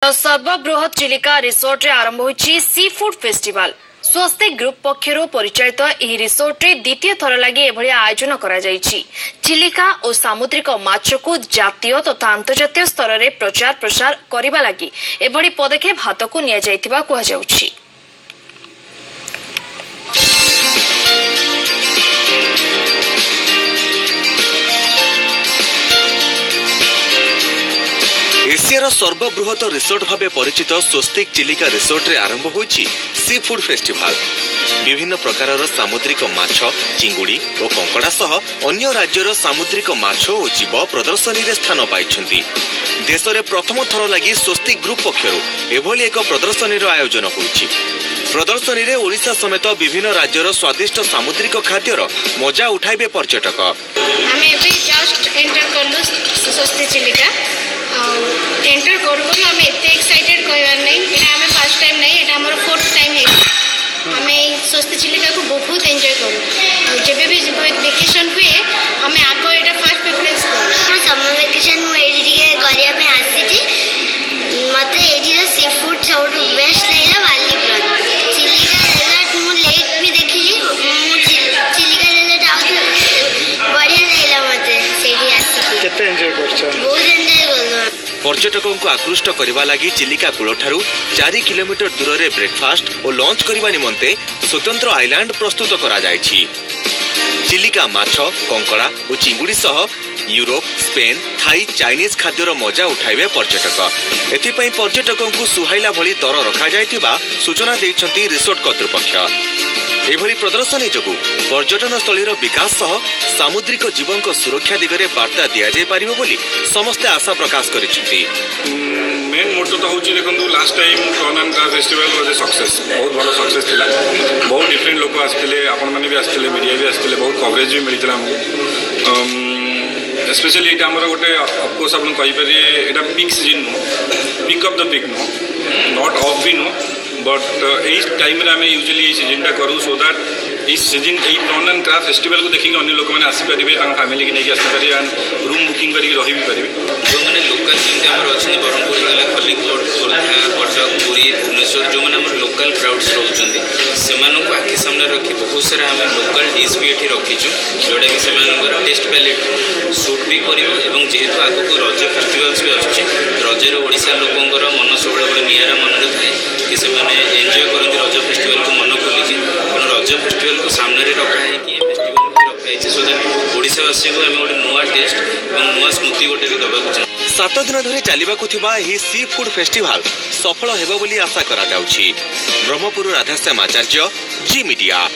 सर्वबृहत Chilika resort रे आरंभ होइछि sea food festival. स्वस्तिक group पक्षरु परिचालित एही रिसोर्ट रे द्वितीय थर लागि एभଳି आयोजन करा जाइछि। चिलिका और सामुद्रिक माछको जातीय तथा अंतर्जातीय स्तर रे प्रचार प्रसार करिबा लागि एभଳି पदक्षेप हातको निया जाइतिबा कुहा जाउछि। एशियार सर्वबृहत रिसोर्ट भाव परिचित स्वस्तिक चिलिका रिसोर्ट रे आरंभ होइछि सी फूड फेस्टिवल। विभिन्न प्रकार सामुद्रिक माछ, चिंगुड़ी और कंकड़ा सह अन्य राज्यर सामुद्रिक माछ और जीव प्रदर्शनी रे स्थान पाइछन्ति। देश में प्रथम थर लगी स्वस्तिक ग्रुप पक्षरु एभली एक प्रदर्शनी आयोजन होइछि। प्रदर्शनी रे ओडिशा समेत विभिन्न राज्यर स्वादिष्ट सामुद्रिक खाद्यर मजा उठाइबे पर्यटक। हमें भी जस्ट एंटर करलु स्वस्तिक चिलिका एंटर करू हमें एते एक्साइटेड कहबार नहीं। एटा हमें फर्स्ट टाइम नहीं, एटा हमर फोर्थ टाइम है। हमें स्वस्तिक चिलिका को बहुत एंजॉय करू। जेबे भी वेकेशन हुए हमें आगो एटा फर्स्ट प्रेफरेंस करू। समर वेकेशन मु एडी के गरिया में आसी थी। मते एडी रो सी फूड सब बेस्ट लागला। वाली चिलिका रिजल्ट मु लेक भी देखी जी। मु चिलिका रिजल्ट आउ बढ़िया लागला। मते सेडी आसी केते एंजॉय करछ? बहुत एंजॉय करलो। पर्यटकों को आकृष्ट करने लगी चिलिका कूल 4 किलोमीटर दूर में ब्रेकफास्ट और लंच करने निमंते स्वतंत्र आइलैंड प्रस्तुत करा जायछि। चिलिका माछ, कंकड़ा और चिंगुड़ी सह यूरोप, स्पेन, थाई, चाइनीज खाद्यर मजा उठाइबे पर्यटक। एथिपाई पर्यटकों को सुहाइला भली दर रखा जायतिबा सूचना दैछन्ति रिसोर्ट कर्तृपक्ष। एभली प्रदर्शनी जोगु पर्यटन स्थलीर विकास सह सामुद्रिक जीवन को सुरक्षा दिगरे वार्ता दिया जाय पारिबो बोली समस्त आशा प्रकाश करिसेंति। मेन मोटो तो होची देखंतु लास्ट टाइम प्रॉन का फेस्टिवल वाज ए सक्सेस। बहुत बड़ा सक्सेस थिला। बहुत डिफरेंट लोक आस्थिले, आपण माने भी आस्थिले, मीडिया भी आस्थिले, बहुत कवरेज भी मिलितला। स्पेशली एटा हमर गोटे ऑफ कोर्स आपण कहि परिए एटा पीक सीजन नो, पिक अप द पिक नो, नॉट ऑफ भी नो, बट एई टाइम रे हमें यूजुअली एई सीजन करूँ सो दैट इस सीजन यही प्रॉन एंड क्राफ्ट फेस्टिवल को देखिए अन्य लोक मैंने आसीपारे फैमिली की नहीं आसीपारे एंड रूम बुकिंग करके रही भी पारे। जो मैंने लोकल जमी आम अच्छे ब्रह्मपुर गले खलिकोट, खोर्धा, कटक, पुरी, भुवनेश्वर जो मैंने लोकल क्राउड्स रोचते से आखि सामने रखी बहुत सारा आम लोकल डिश भी ये रखीचु जोटा कि से टेस्ट पैलेट सुट भी कर। जेहेतु आगक रज फेस्टिवल्स भी आसुच्छे रजर ओडिशा लोकंर मन सब गोटे निरा मन थाए कि से एंजॉय करते रज फेस्टिवल को मन खोली रज फेस्टिवल को सामने रखा है कि फेस्टिवल भी रखाई सो दैट ओडिशावासी को आम गोटे नुआ टेस्ट और नुआ स्मृति गोटे देवाक चाहूँ। 7 दिन धरी चलिबाकु थिबा एही सी फूड फेस्टिवल सफल हेबो बोली आशा करा जाउछि। ब्रह्मपुर राधाश्याम आचार्य, जी मीडिया।